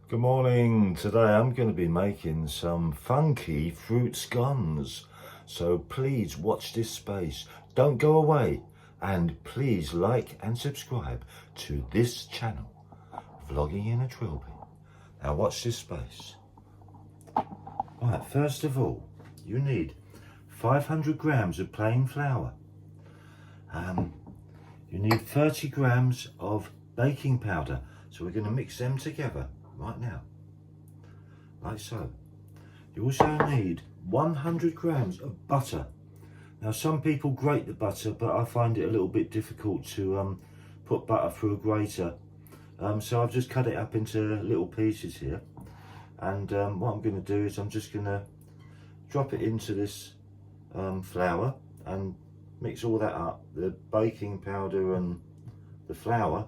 Good morning. Today I'm going to be making some funky fruit scones. So please watch this space. Don't go away. And please like and subscribe to this channel, Vlogging in a Trilby. Now watch this space. Right, first of all, you need 500 grams of plain flour. You need 30 grams of baking powder. So we're going to mix them together right now, like so. You also need 100 grams of butter. Now some people grate the butter, but I find it a little bit difficult to put butter through a grater. So I've just cut it up into little pieces here. And what I'm going to do is I'm just going to drop it into this flour and mix all that up, the baking powder and the flour,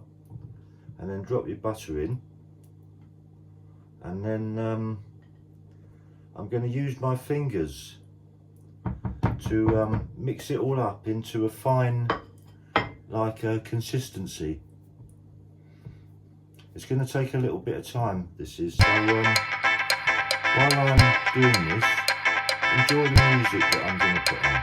and then drop your butter in. And then I'm going to use my fingers to mix it all up into a fine, consistency. It's going to take a little bit of time, this is, so while I'm doing this, enjoy the music that I'm going to put on.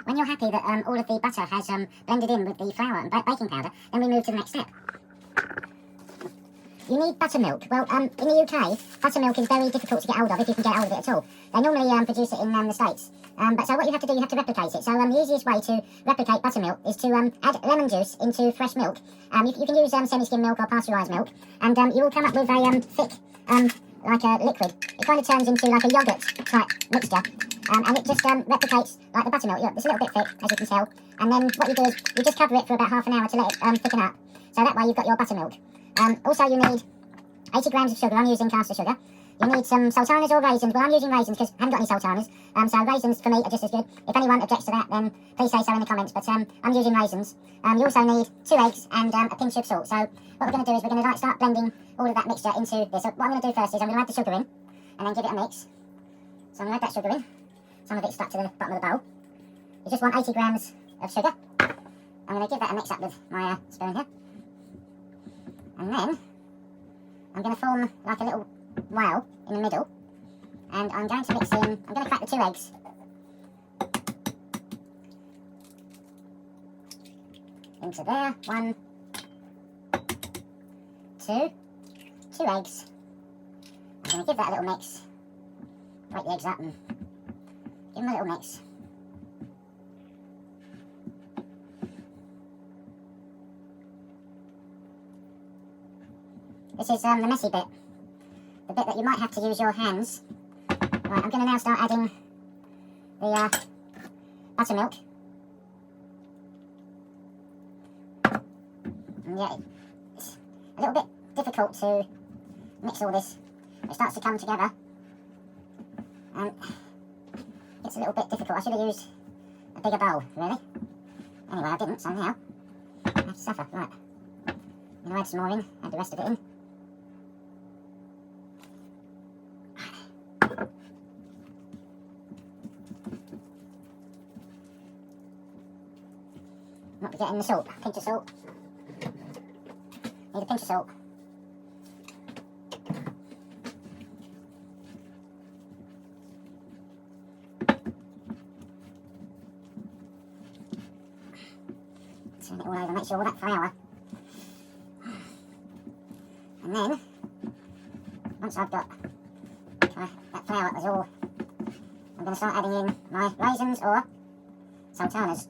When you're happy that all of the butter has blended in with the flour and baking powder, then we move to the next step. You need buttermilk. Well, in the UK, buttermilk is very difficult to get hold of, if you can get hold of it at all. They normally produce it in the States. But so what you have to do, you have to replicate it. So the easiest way to replicate buttermilk is to add lemon juice into fresh milk. You can use semi-skim milk or pasteurised milk, and you will come up with a thick, like a liquid. It kind of turns into like a yoghurt type mixture, and it just replicates like the buttermilk. Look, it's a little bit thick, as you can tell. And then what you do is you just cover it for about half an hour to let it thicken up. So that way you've got your buttermilk. Also you need 80 grams of sugar. I'm using caster sugar. You need some sultanas or raisins. Well, I'm using raisins because I haven't got any sultanas. So raisins for me are just as good. If anyone objects to that, then please say so in the comments. But I'm using raisins. You also need 2 eggs and a pinch of salt. So what we're going to do is we're going to start blending all of that mixture into this. So what I'm going to do first is I'm going to add the sugar in and then give it a mix. So I'm going to add that sugar in. Some of it's stuck to the bottom of the bowl. You just want 80 grams of sugar. I'm going to give that a mix up with my spoon here. And then I'm going to form like a little whale in the middle, and I'm going to mix in, I'm going to crack the 2 eggs. Into there, 1, 2 eggs. I'm going to give that a little mix, break the eggs up and give them a little mix. This is the messy bit. The bit that you might have to use your hands. Right, I'm going to now start adding the buttermilk. And yeah, it's a little bit difficult to mix all this. It starts to come together. It's a little bit difficult. I should have used a bigger bowl, really. Anyway, I didn't, so now I have to suffer. Right. I'm going to add some more in, add the rest of it in. Not forgetting the salt, pinch of salt. Need a pinch of salt. Turn it all over, make sure all that flour. And then, once I've got that flour is all, I'm going to start adding in my raisins or sultanas.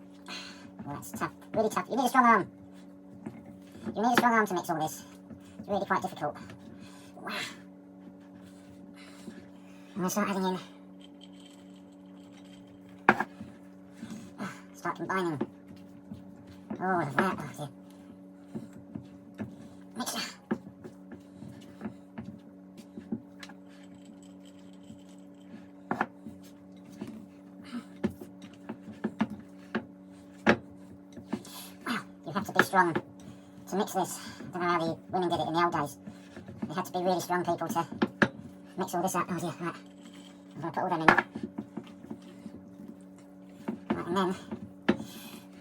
Well, that's tough, really tough. You need a strong arm. You need a strong arm to mix all this. It's really quite difficult. Wow. I'm going to start adding in. Start combining all of that. Oh dear. Mixture. You have to be strong to mix this. I don't know how the women did it in the old days. You had to be really strong people to mix all this up. Oh dear, right. I'm going to put all them in. Right, and then,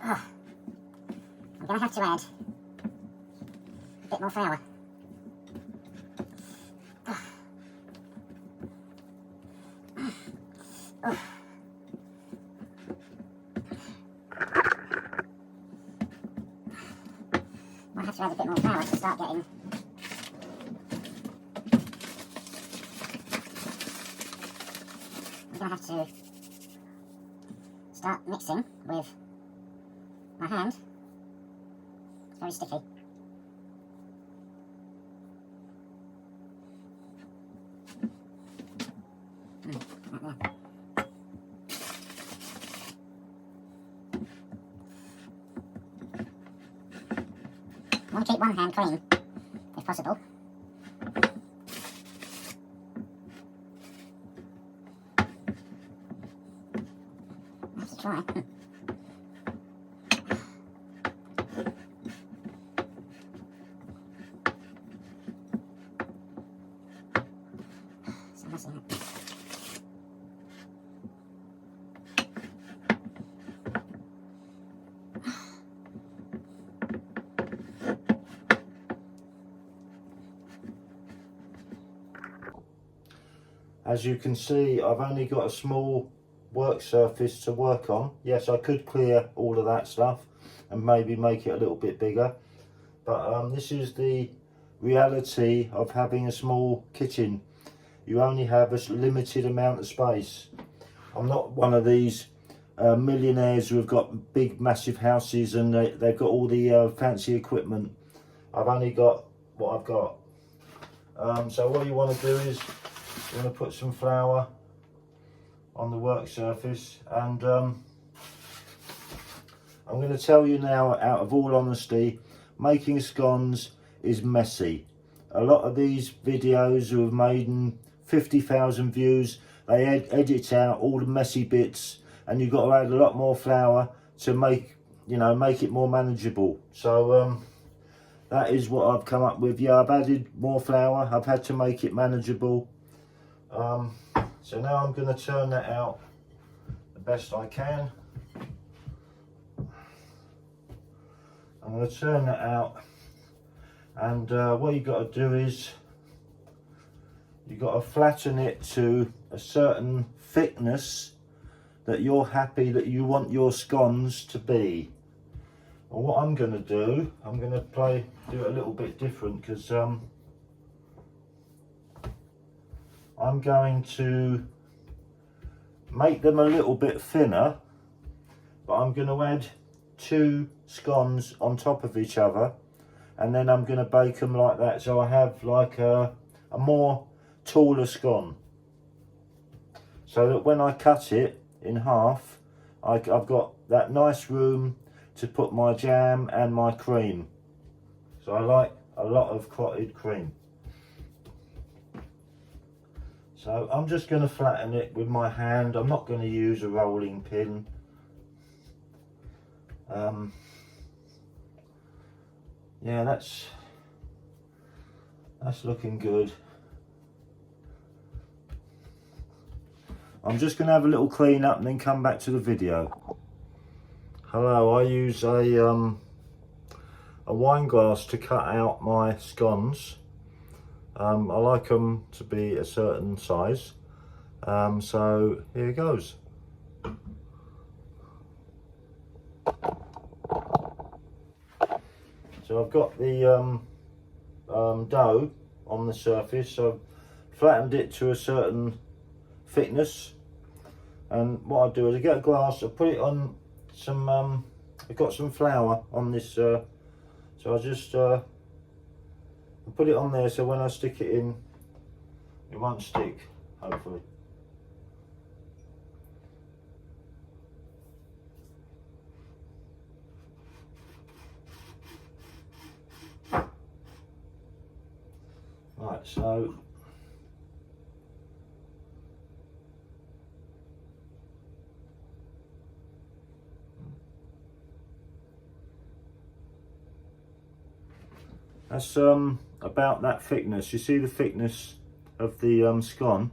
I'm going to have to add a bit more flour. Might have to add a bit more flour to start getting. I'm going to have to start mixing with my hand. It's very sticky. Right there. I want to keep one hand clean, if possible. I have to try. So messy, isn't it? As you can see, I've only got a small work surface to work on. Yes, I could clear all of that stuff and maybe make it a little bit bigger. But this is the reality of having a small kitchen. You only have a limited amount of space. I'm not one of these millionaires who have got big massive houses and they've got all the fancy equipment. I've only got what I've got. So what you want to do is you want to put some flour on the work surface, and I'm going to tell you now, out of all honesty, making scones is messy. A lot of these videos who have made 50,000 views, they edit out all the messy bits, and you've got to add a lot more flour to make it more manageable. So that is what I've come up with. Yeah, I've added more flour. I've had to make it manageable. So now I'm going to turn that out the best I can. I'm going to turn that out, and what you've got to do is you've got to flatten it to a certain thickness that you're happy that you want your scones to be. Well, what I'm going to do, I'm going to do it a little bit different, because I'm going to make them a little bit thinner, but I'm going to add 2 scones on top of each other, and then I'm going to bake them like that, so I have like a more taller scone, so that when I cut it in half, I've got that nice room to put my jam and my cream. So I like a lot of clotted cream. So I'm just going to flatten it with my hand. I'm not going to use a rolling pin. Yeah, that's looking good. I'm just going to have a little clean up and then come back to the video. Hello, I use a wine glass to cut out my scones. I like them to be a certain size. So here goes. So I've got the dough on the surface, so I've flattened it to a certain thickness, and what I do is I get a glass, I put it on some I've got some flour on this, so I just I put it on there, so when I stick it in, it won't stick, hopefully. Right, so that's about that thickness. You see the thickness of the scone?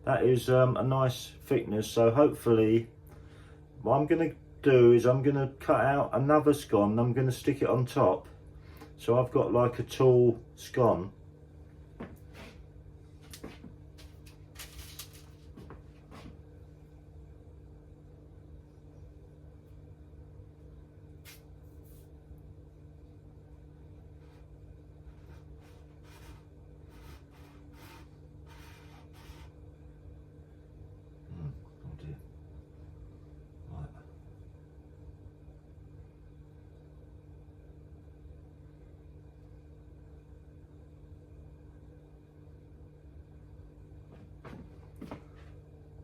That is a nice thickness, so hopefully what I'm going to do is I'm going to cut out another scone and I'm going to stick it on top, so I've got like a tall scone.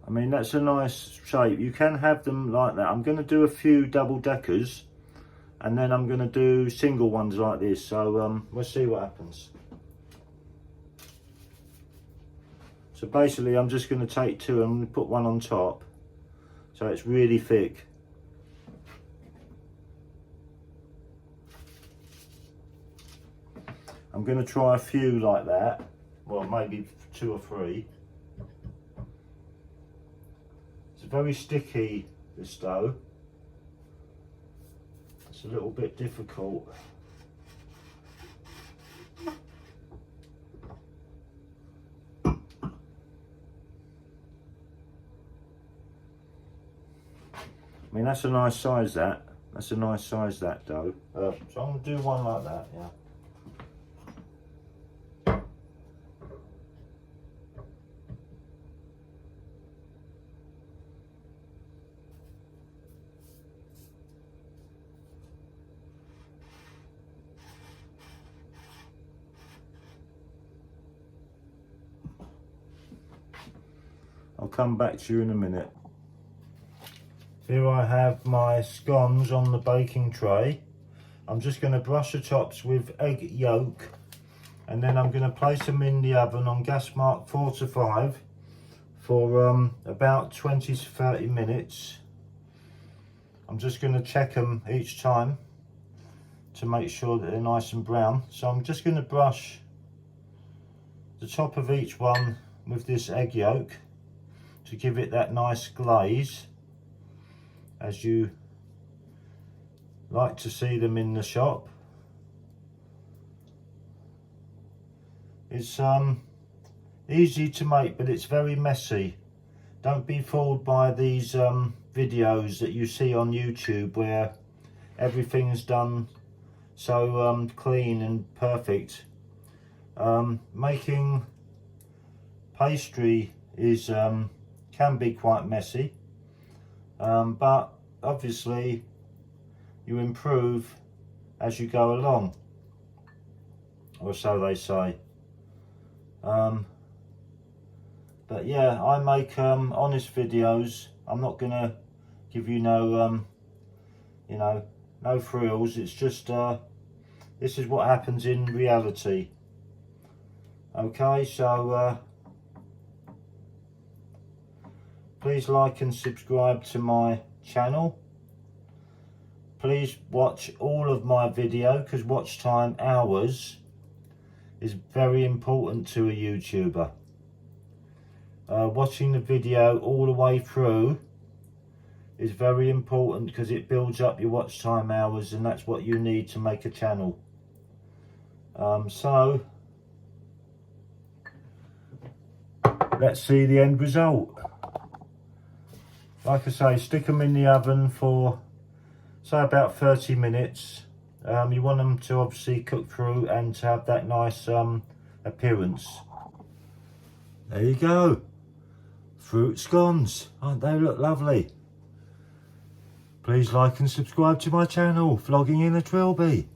I mean, that's a nice shape. You can have them like that. I'm going to do a few double deckers, and then I'm going to do single ones like this. So we'll see what happens. So basically, I'm just going to take 2 and I'm going to put one on top, so it's really thick. I'm going to try a few like that. Well, maybe 2 or 3. It's very sticky, this dough. It's a little bit difficult. I mean, that's a nice size, that. That's a nice size, that dough. So I'm going to do one like that, yeah. I'll come back to you in a minute. Here I have my scones on the baking tray. I'm just going to brush the tops with egg yolk, and then I'm going to place them in the oven on gas mark 4 to 5 for about 20 to 30 minutes. I'm just going to check them each time to make sure that they're nice and brown. So I'm just going to brush the top of each one with this egg yolk to give it that nice glaze, as you like to see them in the shop. It's easy to make, but it's very messy. Don't be fooled by these videos that you see on YouTube where everything's done so clean and perfect. Making pastry is can be quite messy, but obviously you improve as you go along, or so they say. But yeah, I make honest videos. I'm not gonna give you no you know, no frills. It's just this is what happens in reality. Okay, so please like and subscribe to my channel. Please watch all of my video, because watch time hours is very important to a YouTuber. Watching the video all the way through is very important, because it builds up your watch time hours, and that's what you need to make a channel. So let's see the end result. Like I say, stick them in the oven for say about 30 minutes. You want them to obviously cook through and to have that nice appearance. There you go, fruit scones. Aren't they look lovely? Please like and subscribe to my channel, Vlogging in a Trilby.